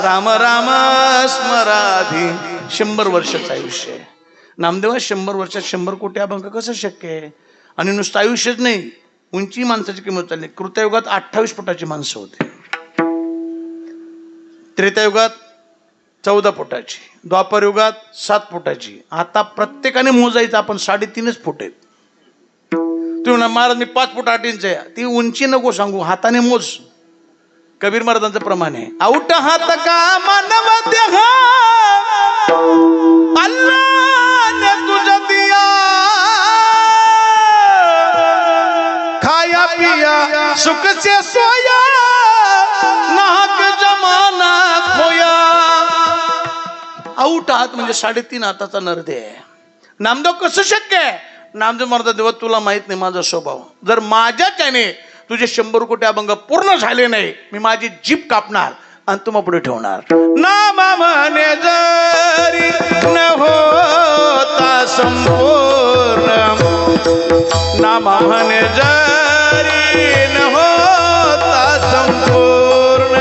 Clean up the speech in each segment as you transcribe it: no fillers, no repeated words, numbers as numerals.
राम राम स्मराधी. 100 वर्षाचं आयुष्य आहे. नामदेवा 100 वर्षात 100 कोटी अभंग कसं शक्य आहे? आणि नुसतं आयुष्यच नाही, उंची माणसाची किंमत चालली. कृतयुगात 28 फुटाची माणसं होती, त्रेतायुगात 14 फुटाची, द्वापर युगात 7 फुटाची. आता प्रत्येकाने मोजायचं आपण 3.5 फूट आहेत. तू म्हणा महाराज मी 5 फूट 8 इंच आहे, ती उंची नको सांगू, हाताने मोज. कबीर महाराजांचं प्रमाण आहे, आउट हात का मानव देह अल्लाह ने तुझे दिया, खाया पिया सुख से सोया, नाहक जमाना खोया. आउट हात म्हणजे 3.5 हाताचा नरदेह आहे. नामदेव कसं शक्य आहे? नामदेव म्हणतात देवा तुला माहित नाही माझा स्वभाव, जर माझ्याच्याने तुझे 100 कोटी अभंग पूर्ण झाले नाही, मी माझी जीभ कापणार आणि तुम्हा पुढे ठेवणार. नाम म्हणे जरी न होता संपूर्ण, नाम म्हणे जरी न होता संपूर्ण,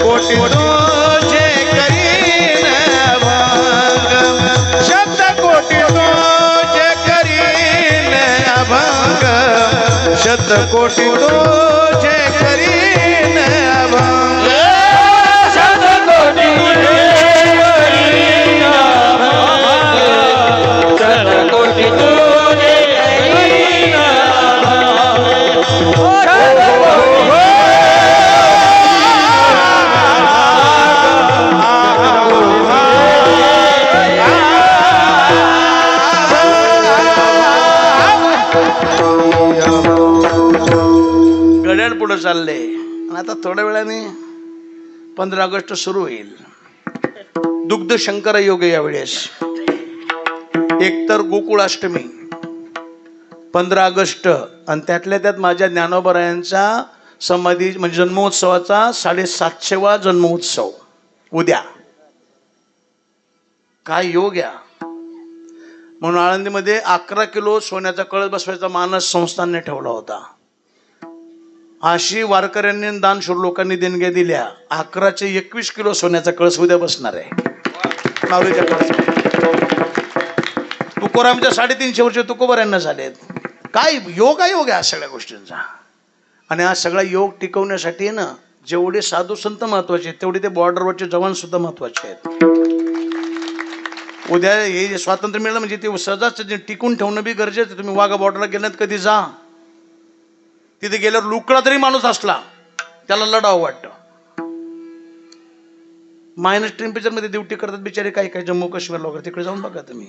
कोटि तुझे करीन अभंग, शतकोटि तुझे करीन अभंग, शतकोटि तुझे करीन पुढे चालले. आणि आता थोड्या वेळाने 15 ऑगस्ट सुरू होईल. दुग्ध शंकर योग यावेळेस. एकतर गोकुळाष्टमी 15 ऑगस्ट आणि त्यातल्या त्यात माझ्या ज्ञानोबरायांचा समाधी म्हणजे जन्मोत्सवाचा 750वा जन्मोत्सव उद्या. काय योग या. म्हणून आळंदीमध्ये 11 किलो सोन्याचा कळस बसवायचा मानस संस्थानने ठेवला होता. अशी वारकऱ्यांनी दानशूर लोकांनी देणग्या दिल्या. 11चे 21 किलो सोन्याचा कळस उद्या बसणार आहे माऊलीच्या कळसात. तुकोरामच्या 350 वर्ष तुकोबारांना झालेत. काय योग आहे योग आहे सगळ्या गोष्टींचा. आणि हा सगळा योग टिकवण्यासाठी ना जेवढे साधू संत महत्वाचे आहेत तेवढे ते बॉर्डरवरचे जवान सुद्धा महत्वाचे आहेत. उद्या हे स्वातंत्र्य मिळालं म्हणजे ते सहजाच टिकून ठेवणं बी गरजेचं आहे. तुम्ही वाघा बॉर्डरला गेल्यात कधी जा, तिथे गेल्यावर लुकडा तरी माणूस असला त्याला लढावं वाटतं. मायनस टेम्परेचर मध्ये ड्युटी करतात बिचारे काही काही जम्मू काश्मीर लोक. तिकडे जाऊन बघा तुम्ही,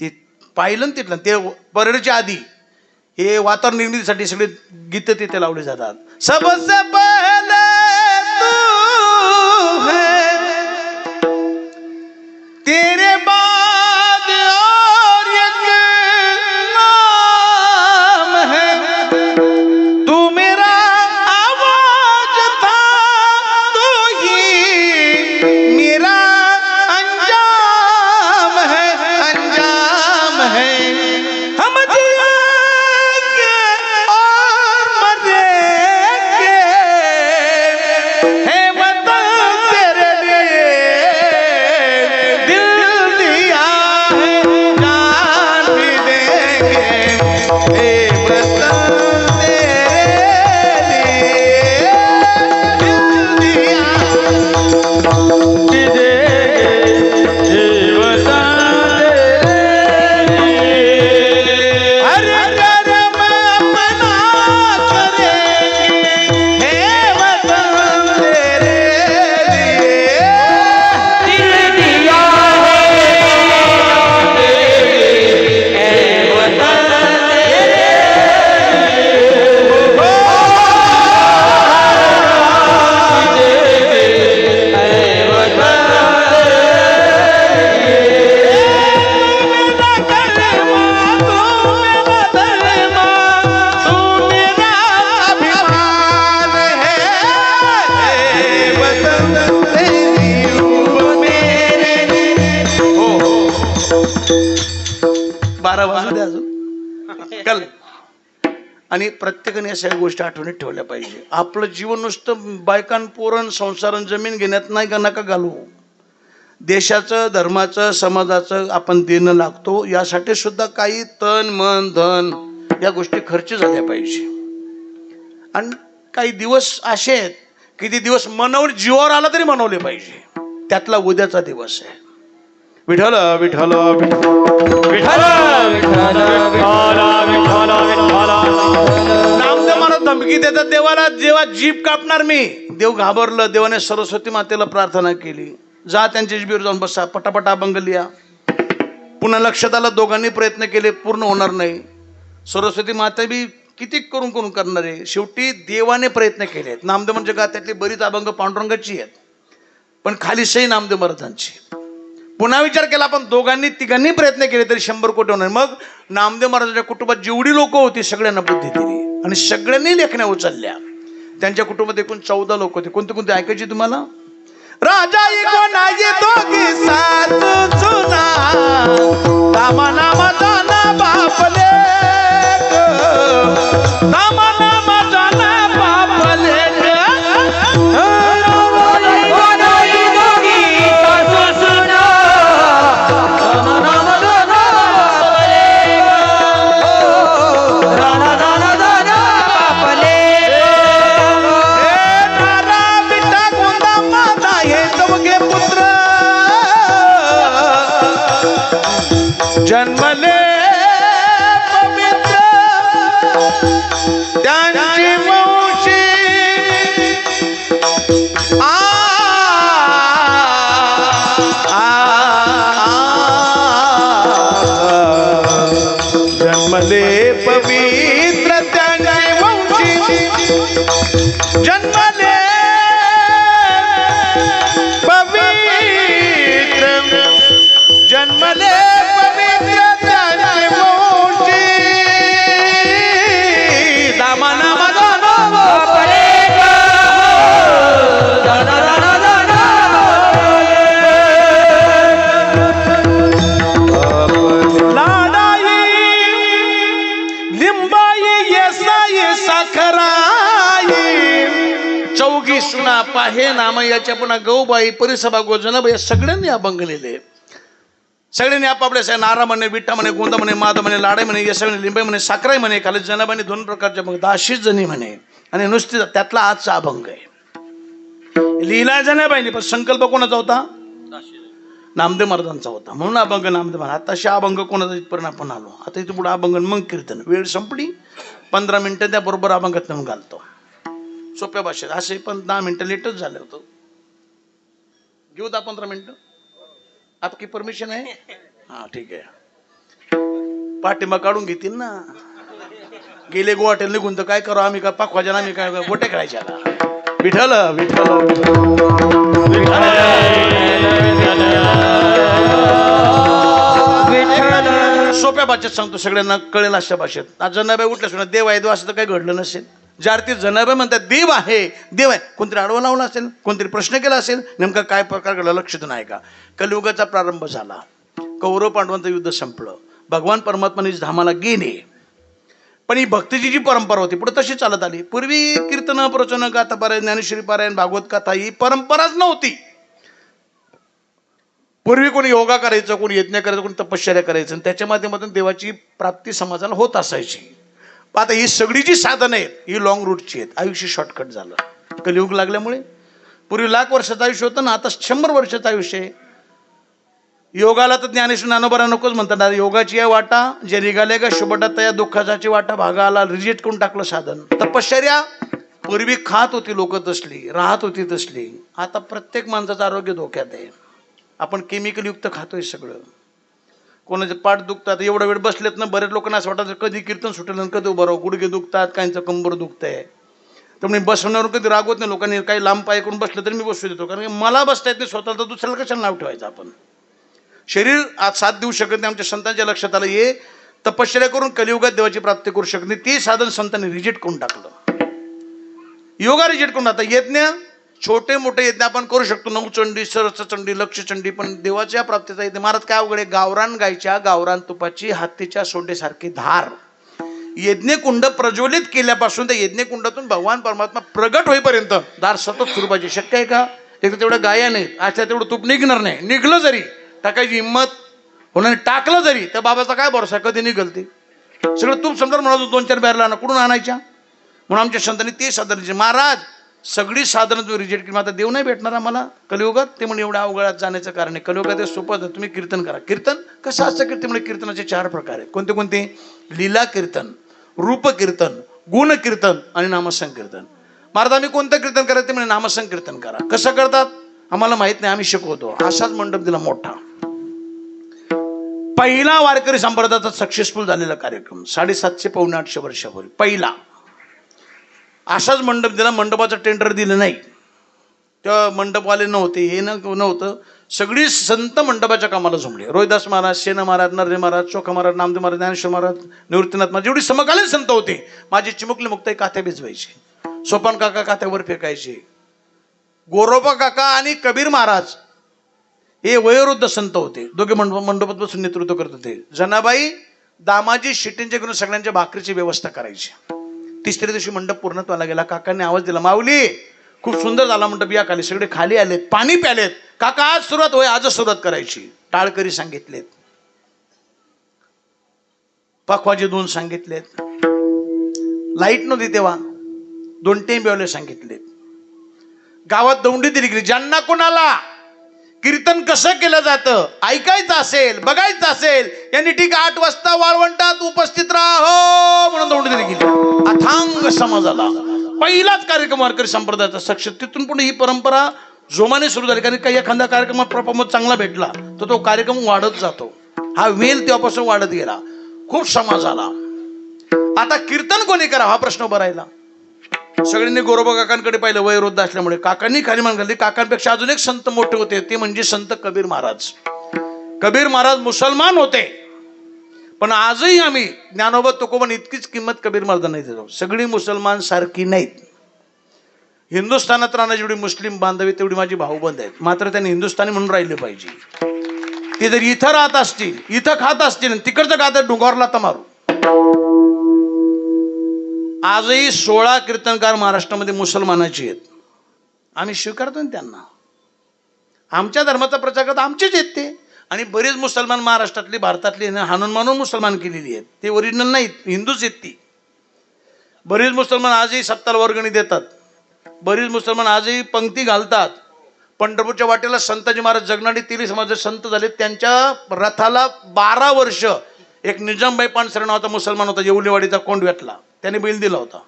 ते पाहिलं तिथलं. ते परेडच्या आधी हे वातावरण निर्मितीसाठी सगळे गीत तिथे लावले जातात. सबसे पहले तू है, तेरे बाद और एक नाम है, तू मेरा आवाज था, तू ही मेरा अंजाम है, अंजाम है. हम जिएंगे और मरेंगे आणि प्रत्येकाने या सगळ्या गोष्टी आठवणीत ठेवल्या पाहिजे. आपलं जीवन नुसतं बायकां पोरण संसारण जमीन घेण्यात नाही का नका घालू. देशाचं धर्माचं समाजाचं आपण देणं लागतो, यासाठी सुद्धा काही तन मन धन या गोष्टी खर्च झाल्या पाहिजे. आणि काही दिवस असे आहेत की ते दिवस मनवून जीवावर आला तरी मनवले पाहिजे. त्यातला उद्याचा दिवस आहे. विठ्ठल विठ्ठल विठ्ठल नामदेव महाराज धमकी देतात देवाला, जेव्हा जीभ कापणार मी. देव घाबरलं. देवाने सरस्वती मातेला प्रार्थना केली, जा त्यांच्या जिभेवर जाऊन बसा, पटापटा अभंग लिहा. पुन्हा लक्षात आलं दोघांनी प्रयत्न केले, पूर्ण होणार नाही. सरस्वती माता बी किती करून करून करणार आहे. शेवटी देवाने प्रयत्न केले. नामदेव म्हणजे का त्यातली बरीच अभंग पांडुरंगाची आहेत, पण खाली सही नामदेव महाराजांची. पुन्हा विचार केला, आपण दोघांनी तिघांनी प्रयत्न केले तरी 100 कोटी होणार. मग नामदेव महाराजांच्या कुटुंबात जेवढी लोक होती सगळ्यांना बुद्धी दिली आणि सगळ्यांनी लेखण्या उचलल्या. त्यांच्या कुटुंबात एकूण 14 लोक होते. कोणते कोणते ऐकायचे तुम्हाला? राजा कोणाची दोघी सात सुना, नामा नामा जाना बापले, नामा नामा जाना बापले. जन्मले पवित्र त्यांची वंशी, जन्मले पवित्र त्यांची वंशी, जन्मले पवित्र, जन्मले सुना पाहे नाम याच्या पुन्हा गौबाई परिसभा गोजनाबाई सगळ्यांनी अभंग लिहिले. सगळ्यांनी आपापल्या नारा म्हणे, विठ्ठा म्हणे, गोंदा म्हणे, माधव म्हणे, लाडे म्हणे, यशा म्हणे, लिंबाई म्हणे, साखराई म्हणे, खाली जनाबाईने 2 प्रकारचे अभंग, 10 जणी म्हणे. आणि नुसती त्यातला आजचा अभंग आहे. लिहिला जनाबाईने, पण संकल्प कोणाचा होता? नामदेव महाराजांचा होता. म्हणून अभंग नामदेव महाराज. आता अभंग कोणाचा इथपर्यंत आपण आलो. आता इथे पुढे अभंग मग कीर्तन. वेळ संपली, 15 मिनिटं त्या बरोबर अभंगात नेऊन घालतो सोप्या भाषेत. असे पण 10 मिनिटं लेटच झालं होतं. घेऊ 10-15 मिनिटं? आपकी परमिशन आहे? हा ठीक आहे. पाठिंबा काढून घेतील ना. गेले गोवाटेल निघून तर काय करू आम्ही? का पाखवाजा आम्ही काय गोटे खेळायच्या का? विठ्ठल विठ्ठल सोप्या भाषेत सांगतो, सगळ्यांना कळेल अशा भाषेत. आज जनाबाई उठल्या सुद्धा देव आहे, देव असं तर काही घडलं नसेल. ज्या अर्थी जनाबाई म्हणतात देव आहे, देव आहे, कोणतरी आडवा लावला असेल, कोणतरी प्रश्न केला असेल, नेमका काय प्रकार घडला लक्षात नाही का? कलियुगाचा प्रारंभ झाला, कौरव पांडवांचं युद्ध संपलं, भगवान परमात्माने धामाला गेले. पण ही भक्तीची जी परंपरा होती पुढे तशी चालत आली. पूर्वी कीर्तन प्रवचन गाथा पारायण ज्ञानेश्वरी पारायण भागवत कथा ही परंपराच नव्हती. पूर्वी कोणी योगा करायचं, कोणी यज्ञ करायचं, कोणी तपश्चर्या करायचं, आणि त्याच्या माध्यमातून देवाची प्राप्ती समाजाला होत असायची. आता ही सगळी जी साधनं आहेत ही लॉंग रूटची आहेत. आयुष्य शॉर्टकट झालं कलियुग लागल्यामुळे. पूर्वी 1,00,000 वर्षाचं आयुष्य होतं ना, आता 100 वर्षाचं आयुष्य आहे. योगाला तर ज्ञानेश्वर ज्ञानोबा नकोच म्हणतात. योगाची आहे वाटा जे निघाले का शुभटा तया दुःखाची वाटा भागाला रिजेक्ट करून टाकलं साधन. तपश्चर्या पूर्वी खात होती लोक तसली, राहत होती तसली. आता प्रत्येक माणसाचं आरोग्य धोक्यात आहे. आपण केमिकल युक्त खातोय सगळं. कोणाचे पाठ दुखतात, एवढा वेळ बसलेत ना, बरेच लोकांना असं वाटतं कधी कीर्तन सुटेल आणि कधी उभं राहू. गुडघे दुखतात, काहींचं कंबर दुखतंय. त्यामुळे बसवण्यावर कधी रागवत नाही. लोकांनी काही लांब पाय करून बसलं तरी मी बसू देतो, कारण मला बसता येत नाही स्वतःला, तर दुसऱ्याला कशाला नाव ठेवायचं आपण? शरीर आज साथ देऊ शकत नाही. आमच्या संतांच्या लक्षात आलं हे तपश्चर्या करून कलियुगात देवाची प्राप्ती करू शकत नाही. ते साधन संतांनी रिजेक्ट करून टाकलं. योगा रिजेक्ट करून. आता यज्ञ छोटे मोठे यज्ञ आपण करू शकतो, नवचंडी, सरसचंडी, लक्षचंडी, पण देवाच्या प्राप्तीचा यज्ञ महाराज काय अवघड आहे. गावरान गायच्या गावरान तुपाची हत्तीच्या सोंडेसारखी धार यज्ञकुंड प्रज्वलित केल्यापासून त्या यज्ञकुंडातून भगवान परमात्मा प्रगट होईपर्यंत दार सतत सुरू पाहिजे. शक्य आहे का? एक तर तेवढ्या गाया नाहीत, आज तेवढं तूप निघणार नाही. निघलं जरी टाकायची हिंमत होणार, टाकलं जरी त्या बाबाचा काय भरोसा, कधी निघल ते सगळं तूप. समजा म्हणाल 2-4 बॅरला आणा, कुठून आणायच्या? म्हणून आमच्या संतांनी ते साधन, महाराज सगळी साधनं तुम्ही रिजेक्ट केली, आता देव नाही भेटणार आम्हाला कलियुगात. ते म्हणजे एवढ्या अवघडात जाण्याचं कारण आहे. कलियुगात सोपं, तुम्ही कीर्तन करा. कीर्तन कसं असतं? कीर्तन म्हणजे कीर्तनाचे 4 प्रकार आहेत. कोणते कोणते? लीला कीर्तन, रूप कीर्तन, गुण कीर्तन आणि नामसंकीर्तन. महाराज आम्ही कोणतं कीर्तन करायचं? म्हणजे नामसंकीर्तन करा. कसं करतात आम्हाला माहित नाही, आम्ही शिकवतो. असाच मंडप दिला मोठा, पहिला वारकरी संप्रदायाचा सक्सेसफुल झालेला कार्यक्रम 750-800 वर्षापूर्वी पहिला असाच मंडप दिला. मंडपाचं टेंडर दिलं नाही, तेव्हा मंडपवाले नव्हते, हे नव्हतं. सगळी संत मंडपाच्या कामाला जमले. रोहिदास महाराज, सेन महाराज, नरहरी महाराज, चोखा महाराज, नामदेव महाराज, ज्ञानेश्वर महाराज, निवृत्तीनाथ महाराज, जेवढी समकालीन संत होते. माझे चिमुकले मुक्ताई काथ्या भिजवायचे, सोपान काका काथ्यावर फेकायचे, गोरोबा काका आणि कबीर महाराज हे वयोवृद्ध संत होते. दोघे मंडपात बसून नेतृत्व करत होते. जनाबाई दामाजी शिट्टींच्या घेऊन सगळ्यांच्या भाकरीची व्यवस्था करायची. तिसऱ्या दिवशी मंडप पूर्णत्वाला गेला. काकांनी आवाज दिला, माऊली खूप सुंदर झाला मंडप, या खाली. सगळे खाली आलेत, पाणी प्यालेत. काका आज सुरुवात होय, आजच सुरुवात करायची. टाळकरी सांगितलेत, पखवाजे 2 सांगितलेत, लाईट नव्हती तेव्हा 2 टेंबेवले सांगितलेत. गावात दौंडी दिली गेली. ज्यांना कोणाला कीर्तन कसं केलं जातं ऐकायचं असेल, बघायचं असेल, यांनी ठीक 8 वाजता वाळवंटात उपस्थित राहो म्हणून दौंडी दिली गेली. अथांग समाजाला पहिलाच कार्यक्रम वारकरी संप्रदायाचा सक्सेस. तिथून पुढे ही परंपरा जोमाने सुरू झाली. कारण काही एखाद्या कार्यक्रमात प्रपमोद चांगला भेटला तर तो कार्यक्रम वाढत जातो. हा वेल तेव्हापासून वाढत गेला, खूप समाज आला. आता कीर्तन कोणी करा हा प्रश्न उभा राहिला. सगळ्यांनी गोरोबा काकांकडे पाहिलं, वयोवृद्ध असल्यामुळे. काकांनी खाली मान घातली. काकांपेक्षा अजून एक संत मोठे होते, ते म्हणजे संत कबीर महाराज. कबीर महाराज मुसलमान होते, पण आजही आम्ही ज्ञानोबा तुकोबांना इतकीच किंमत कबीर महाराजांना देतो. सगळी मुसलमान सारखी नाहीत. हिंदुस्थानात राहणारी जेवढी मुस्लिम बांधवी तेवढी माझी भाऊबंद आहेत. मात्र त्यांनी हिंदुस्थानी म्हणून राहिले पाहिजे. ते जर इथं राहत असतील, इथं खात असतील, तिकडचं खात डोंगरला तर मारू. आजही 16 कीर्तनकार महाराष्ट्रामध्ये मुसलमानाचे आहेत. आम्ही स्वीकारतो ना त्यांना. आमच्या धर्माचा प्रचार करत आमचेच आहेत ते. आणि बरेच मुसलमान महाराष्ट्रातले, भारतातले हाणून मानून मुसलमान केलेली आहेत. ते ओरिजिनल नाहीत, हिंदूच आहेत ती. बरेच मुसलमान आजही सप्ताला वर्गणी देतात. बरेच मुसलमान आजही पंक्ती घालतात. पंढरपूरच्या वाटेला संताजी महाराज जगनाडी तेली समाजाचे संत झाले. त्यांच्या रथाला 12 वर्ष एक निजामबाई पानसरे नावाचा मुसलमान होता, येवलेवाडीचा कोंडव्यातला, त्याने बैल दिला होता.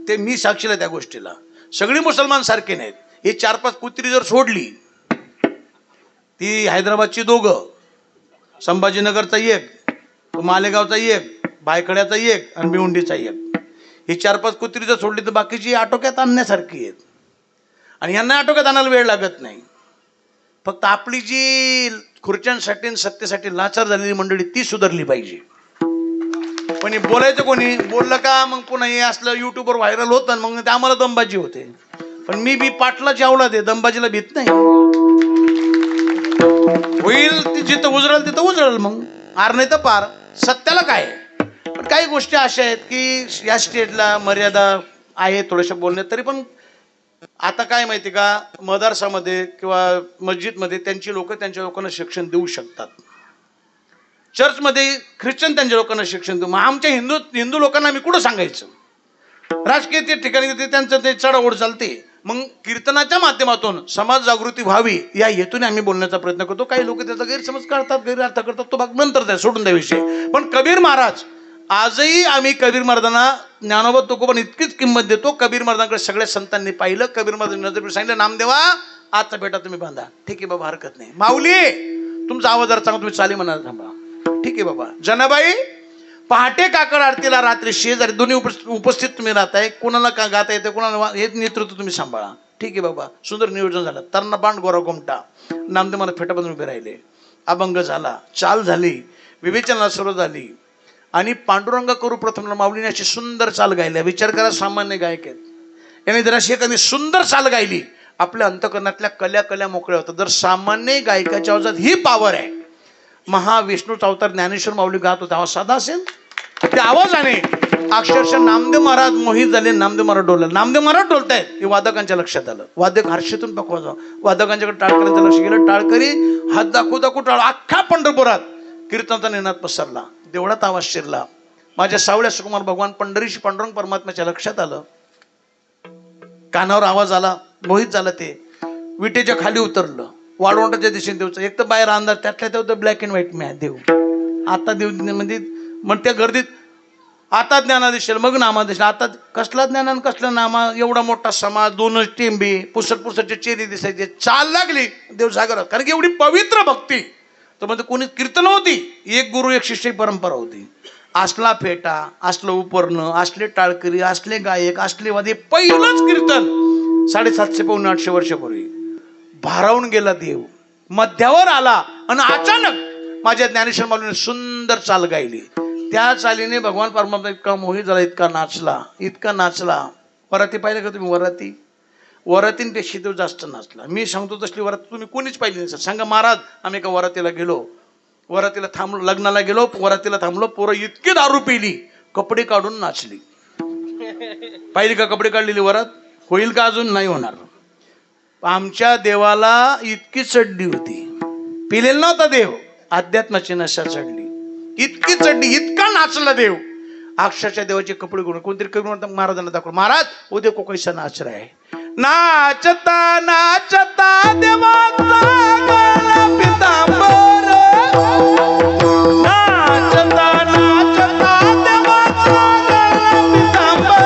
ते मी साक्षीला त्या गोष्टीला. सगळी मुसलमान सारखे नाहीत. हे 4-5 कुत्री जर सोडली, ती हैदराबादची 2, संभाजीनगरचा 1, मालेगावचा 1, बायखड्याचा 1 आणि भिवंडीचा 1. ही 4-5 कुत्री जर सोडली तर बाकीची आटोक्यात आणण्यासारखी आहेत. आणि यांना आटोक्यात आणायला वेळ लागत नाही. फक्त आपली जी खुर्च्यांसाठी सत्तेसाठी लाचार झालेली मंडळी ती सुधारली पाहिजे. पण बोलायचं कोणी? बोललं का मग पुन्हा हे असलं युट्यूबवर व्हायरल होतं, मग ते आम्हाला दमबाजी होते. पण मी पाटलाची अवलाद आहे, दमबाजीला भीत नाही. होईल जिथं उजळल तिथं उजळल, मग आर नाही तर पार. सत्याला काय. पण काही गोष्टी अशा आहेत की या स्टेटला मर्यादा आहे थोड्याशा बोलण्यात. तरी पण आता काय माहिती का, मदरसामध्ये किंवा मस्जिदमध्ये त्यांची लोक त्यांच्या लोकांना शिक्षण देऊ शकतात. चर्चमध्ये ख्रिश्चन त्यांच्या लोकांना शिक्षण देऊ. मग आमच्या हिंदू लोकांना आम्ही कुठं सांगायचं? राजकीय ते ठिकाणी त्यांचं ते चढाओढ चालते. मग कीर्तनाच्या माध्यमातून समाज जागृती व्हावी या हेतूने आम्ही बोलण्याचा प्रयत्न करतो. काही लोक त्याचा गैरसमज करतात, गैरअर्थ करतात, तो भाग नंतर द्या, सोडून द्या विषय. पण कबीर महाराज, आजही आम्ही कबीर महाराजांना, ज्ञानोबा तुकोबांना इतकीच किंमत देतो. कबीर महाराजांकडे सगळ्या संतांनी पाहिलं. कबीर महाराजांनी नजर सांगितलं, नामदेवा आजचा बेटा तुम्ही बांधा. ठीक आहे बाबा, हरकत नाही. माऊली तुमचा आवाज जरा चांगला, तुम्ही चाली म्हणाल, थांबा. ठीक आहे बाबा. जनाबाई पहाटे काकड आरतीला रात्री शेजारी दोन्ही उपस्थित तुम्ही राहताय. कोणाला का गाता येते, कोणाला हे नेतृत्व तुम्ही सांभाळा. ठीक आहे बाबा, सुंदर नियोजन झालं. तरणा बांड गोरा गोमटा, नामदेव मला फेटा बांधून उभे राहिले. अभंग झाला, चाल झाली, विवेचनाला सुरुवात झाली. आणि पांडुरंग करू प्रथम माऊलीने अशी सुंदर चाल गायल्या. विचार करा, सामान्य गायक आहेत. याने जर अशी एखादी सुंदर चाल गायली, आपल्या अंतकरणातल्या कल्या मोकळ्या होतात. जर सामान्य गायकाच्या आवाजात ही पावर आहे. महाविष्णूचा अवतार ज्ञानेश्वर माऊली गात होता, हा साधा असेल? त्या आवाजाने अक्षरशः नामदेव महाराज मोहित झाले. नामदेव महाराज डोलले. नामदेव महाराज डोलतायत हे वादकांच्या लक्षात आलं. वादक हर्षेतून पकवायचं. वादकांच्याकडे टाळकऱ्यांचं लक्ष गेलं. टाळकरी हात दाखवू टाळ अख्खा पंढरपुरात कीर्तनाचा निनाद पसरला. देवळात आवाज शिरला. माझ्या सावळ्या सुकुमार भगवान पंढरीशी पांडुरंग परमात्म्याच्या लक्षात आलं. कानावर आवाज आला. मोहित झालं. ते विटेच्या खाली उतरलं. वाळवंटाच्या दिशेने देवचं. एक तर बाहेर अंधार, त्यातल्या तेव्हा ब्लॅक अँड व्हाईट मॅ देव. आता देव म्हणजे मग त्या गर्दीत आता ज्ञाना दिसेल मग नामा दिसेल. आता कसला ज्ञान आणि कसला नामा. एवढा मोठा समाज, 2 टेंबे, पुसटचे चेहरे दिसायचे. चाल लागली देव जागर. कारण की एवढी पवित्र भक्ती. तर म्हणजे कोणी कीर्तन होती. एक गुरु एक शिष्य परंपरा होती. असला फेटा, असलं उपरणं, असले टाळकरी, असले गायक, असले वादे. पहिलंच कीर्तन 750 पावणे 800 वर्षापूर्वी भारावून गेला देव. मध्यावर आला आणि अचानक माझ्या ज्ञानेश्वर माऊलीने सुंदर चाल गायली. त्या चालीने भगवान परमात्मा इतका मोहित झाला, इतका नाचला. वराती पाहिलं का तुम्ही? वरातींपेक्षा तो जास्त नाचला. मी सांगतो तसली वरात तुम्ही कोणीच पाहिली नाही. सर सांगा महाराज. आम्ही एका वरातीला गेलो. वरातीला थांबलो. लग्नाला गेलो. वरातीला थांबलो. पोरं इतकी दारू पिली कपडे काढून नाचली. पाहिली का कपडे काढलेली वरात? होईल का? अजून नाही होणार. आमच्या देवाला इतकी चढली होती. पिलेला नव्हता देव. अध्यात्माची नशा चढली. इतकी चढली. इतका नाचला देव. अक्षरशः देवाचे कपडे करून कोणतरी करून महाराजांना दाखवलं. महाराज उद्या को कैसा नाच रहा है. नाचता नाचता देवाचा गळा पितांबर. नाचता नाचता देवाचा गळा पितांबर.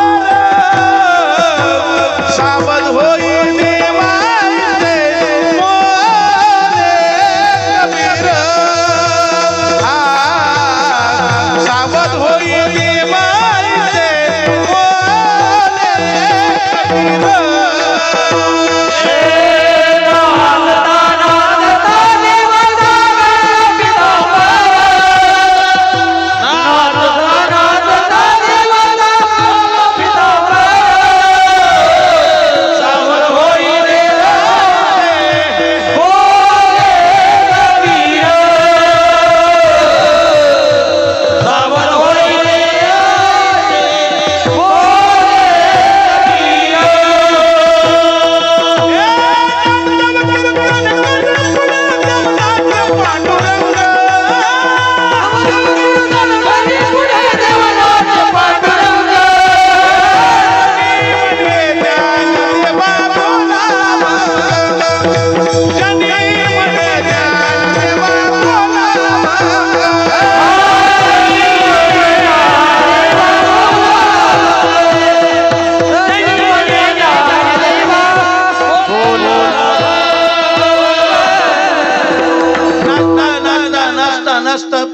सावध होई देवाचे मोरे कबीर. सावध होई देवाचे मोरे कबीर.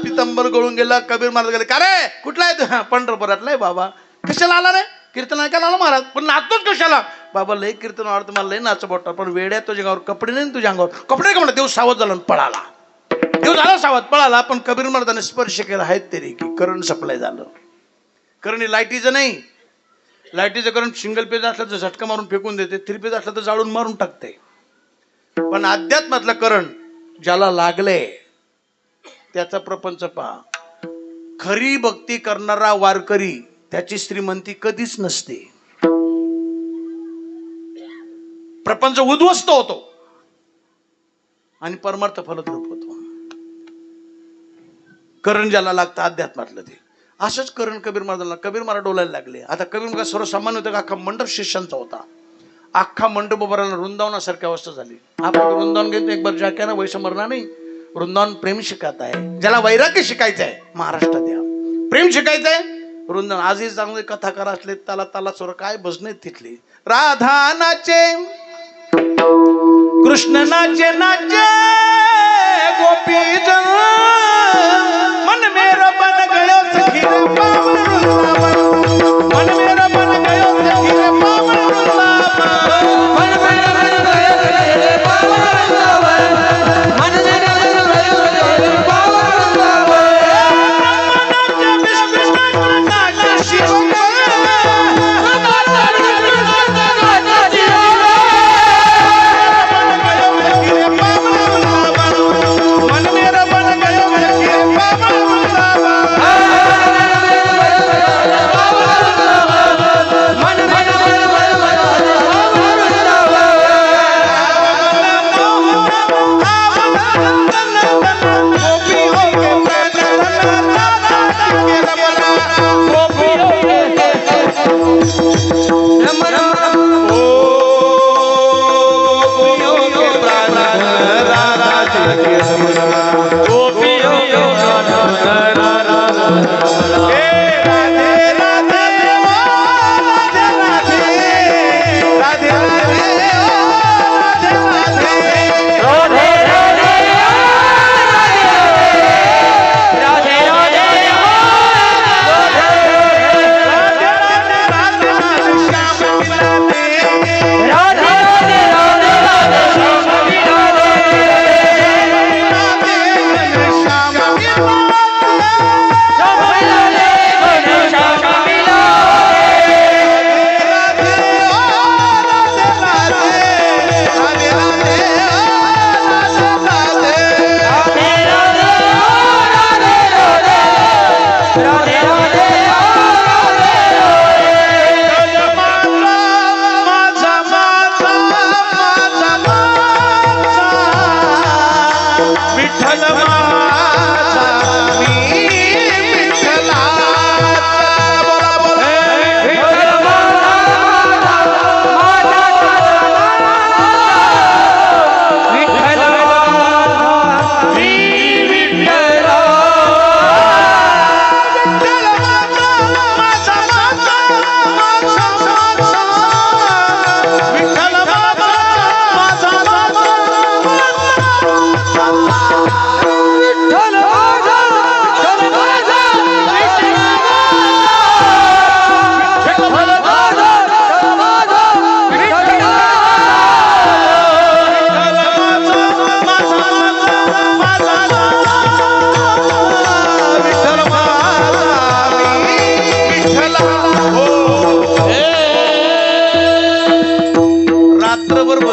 पितंबर गळून गेला. कबीर महाराज गेले. का रे कुठला आहे तू? पंढरपुरातला आहे बाबा. कशाला आला रे? कीर्तन ऐकायला आला महाराज. पण नाचतोच कशाला? बाबा लय कीर्तन आवडतं मला, लय नाच बोटा. पण वेड्या तुझ्या अंगावर कपडे नाही. तुझ्या अंगावर कपडे का म्हणा. देव सावध झाला पळाला. देव झाला सावध पळाला. पण कबीर महाराजांनी स्पर्श केला. आहेत तरी की करंट सप्लाय झालं. करंट लाईटीचं नाही. लाईटीचं करंट सिंगल पेज असलं तर झटका मारून फेकून देते. 3 पेज असलं तर जाळून मारून टाकते. पण अध्यात्मातलं करंट ज्याला लागले त्याचा प्रपंच पहा. खरी भक्ती करणारा वारकरी त्याची श्रीमंती कधीच नसते. प्रपंच उद्ध्वस्त होतो आणि परमार्थ फलद्रूप होतो. करण ज्याला लागतं अध्यात्मातलं ते. असंच करण कबीर महाराजांना. कबीर महाराज डोलायला लागले. आता कबीर महाराज सर्वसामान्य होतं का? अख्खा मंडप शिष्यांचा होता. अख्खा मंडप उभारायला वृंदावनासारखी अवस्था झाली. आपण वृंदावन घेतो एक बार जाक्या ना वैसा मरना नाही. वृंदावन प्रेम शिकायचं आहे. ज्याला वैराग्य शिकायचं आहे महाराष्ट्रात या. प्रेम शिकायचं आहे वृंदावन. आजही चांगले कथाकार असले. ताला स्वर काय भजन आहेत तिथली. राधा नाचे कृष्ण नाचे नाचे गोपी जन मन मेरा बन गयो सखी रे पावन वृंदावन. मन मेरा बन गयो सखी रे पावन वृंदावन. मन मेरा बन गयो सखी रे पावन वृंदावन. मन मेरा बन गयो सखी रे पावन वृंदावन. नाचे शिव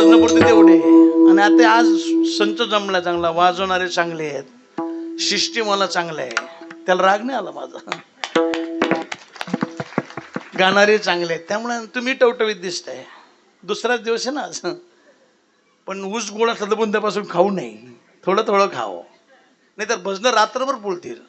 भजनापुरते तेवढे. आणि आता आज संच जमला चांगला, वाजवणारे चांगले आहेत, शिष्टी मला चांगले आहे, त्याला राग नाही आला माझा. गाणारे चांगले आहेत, त्यामुळे तुम्ही टवटवीत दिसताय. दुसराच दिवस आहे ना आज. पण ऊस गोळा सदबुंद्यापासून खाऊ नये, थोडं थोडं खावं, नाहीतर भजनं रात्रभर बोलतील.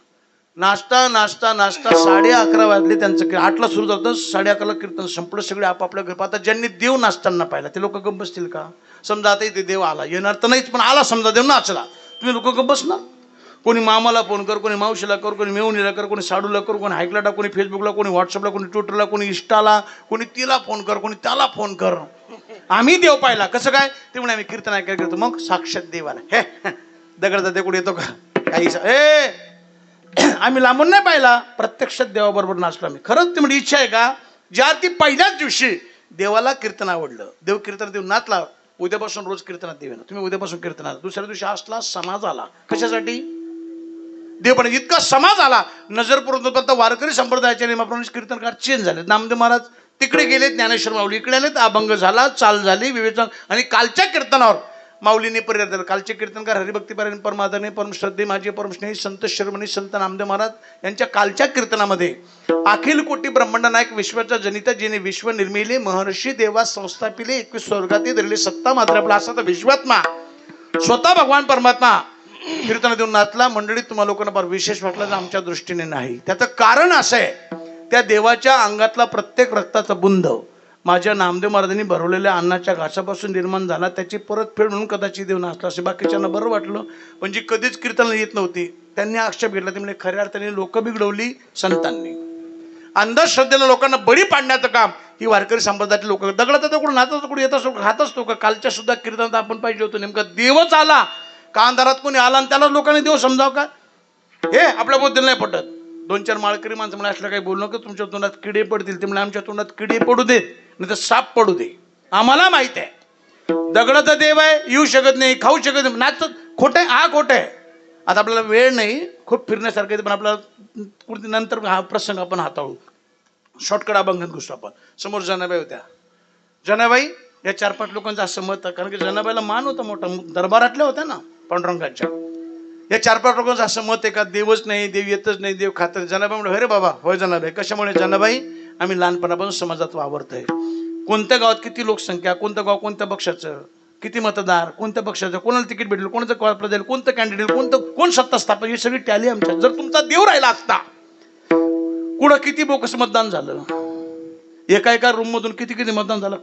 नाश्ता नाश्ता नाश्ता 11:30 वाजले त्यांचं. 8ला सुरू झालं, 11:30 कीर्तन संपलं, सगळे आपापल्या घर. आता ज्यांनी देव नाचताना पाहिला ते लोक गप्प बसतील का? समजा आता इथे देव आला, येणार तर नाहीच, पण आला समजा, देव नाचला, तुम्ही लोक गप्प बसणार? कोणी मामाला फोन कर, कोणी मावशीला कर, कोणी मेवणीला कर, कोणी साडूला कर, कोणी हायकला टाक, कोणी फेसबुकला, कोणी व्हॉट्सअपला, कोणी ट्विटरला, कोणी इंस्टाला, कोणी तिला फोन कर, कोणी त्याला फोन कर. आम्ही देव पाहिला. कसं काय? ते म्हणे आम्ही कीर्तन ऐकायला करतो. मग साक्षात देव आला. हे दगडाचा ते कुठे येतो का काही? आम्ही लांबून नाही पाहिला, प्रत्यक्षात देवाबरोबर नाचलो आम्ही. खरंच ती म्हणजे इच्छा आहे का? ज्या ती पहिल्याच दिवशी देवाला कीर्तन आवडलं, देव कीर्तन देऊन नाचला, उद्यापासून रोज कीर्तनात देव येणार. तुम्ही उद्यापासून कीर्तनात. दुसऱ्या दिवशी असला समाज आला. कशासाठी? देव पण इतका समाज आला. नजरपूर वारकरी संप्रदायाच्या नियमाप्रमाणे कीर्तनकार चेंज झाले. नामदेव महाराज तिकडे गेले, ज्ञानेश्वर माऊली इकडे आलेत, अभंग झाला, चाल झाली, विवेचन. आणि कालच्या कीर्तनावर माऊलीने पर्याय दिला. कालचे कीर्तनकार हरिभक्तीपरायण परमादरणे परमश्रद्धे माझे परमस्नेही संत शिरोमणी संत नामदेव महाराज यांच्या कालच्या कीर्तनामध्ये अखिल कोटी ब्रह्मांड नायक विश्वाचा जनिता जिने विश्व निर्मिले महर्षी देवा संस्थापिले 21 स्वर्गाती धरले सत्ता मात्र आपला असा तर विश्वात्मा स्वतः भगवान परमात्मा कीर्तन देऊन नाचला. मंडळीत तुम्हाला लोकांना फार विशेष वाटलं तर आमच्या दृष्टीने नाही. त्याचं कारण असं आहे, त्या देवाच्या अंगातला प्रत्येक रक्ताचा बुंद माझ्या नामदेव महाराजांनी भरवलेल्या अन्नाच्या घासापासून निर्माण झाला. त्याची परतफेड म्हणून कदाचित देव नाचला असे. बाकीच्यांना बरं वाटलं, पण जी कधीच कीर्तनाला येत नव्हती त्यांनी आक्षेप घेतला. ते म्हणजे खऱ्या अर्थाने लोक बिघडवली संतांनी. अंधश्रद्धेला लोकांना बळी पाडण्याचं काम ही वारकरी संप्रदायातले लोक. दगडाचा तो कुठं नाचत कुठे येत असतो, खात असतो का? कालच्या सुद्धा कीर्तनात आपण पाहिजे होतो, नेमका देवच आला का अंधारात कोणी आला आणि त्याला लोकांनी देव समजाव का? हे आपल्या बुद्धीला नाही पटत. 2-4 माळकरी माणसं म्हणे असलं काही बोलू नका, तुमच्या तोंडात किडे पडतील. ते म्हणजे आमच्या तोंडात किडे पडू देत, नाही तर साप पडू दे, आम्हाला माहित आहे दगडाचा देव आहे, येऊ शकत नाही, खाऊ शकत नाही, नाचत. खोट आहे, हा खोट आहे. आता आपल्याला वेळ नाही, खूप फिरण्यासारखं, पण आपल्याला नंतर हा प्रसंग आपण हाताळू. शॉर्टकट अभंगात घुसतो आपण. समोर जनाबाई होत्या. जनाबाई या 4-5 लोकांचं असं मत, कारण की जनाबाईला मान होता मोठा, दरबारातल्या होत्या ना पांडुरंगाच्या. या 4-5 लोकांचं असं मत आहे का देवच नाही, देव येतच नाही, देव खातर. जनाबाई म्हणजे अरे बाबा होय जनाबाई. कशामुळे? जनाबाई आम्ही लहानपणापासून समाजात वावरतोय. कोणत्या गावात किती लोकसंख्या, कोणतं गाव कोणत्या पक्षाचं, किती मतदार, कोणत्या पक्षाचं, कोणाला तिकीट भेटेल, कोणाचं कॉल जाईल, कोणतं कॅन्डिडेट, कोण सत्ता स्थापन, ही सगळी टॅली आमच्या. जर तुमचा देव राहिला असता, कुठं किती बोकस मतदान झालं, एका रूम मधून किती मतदान झालं,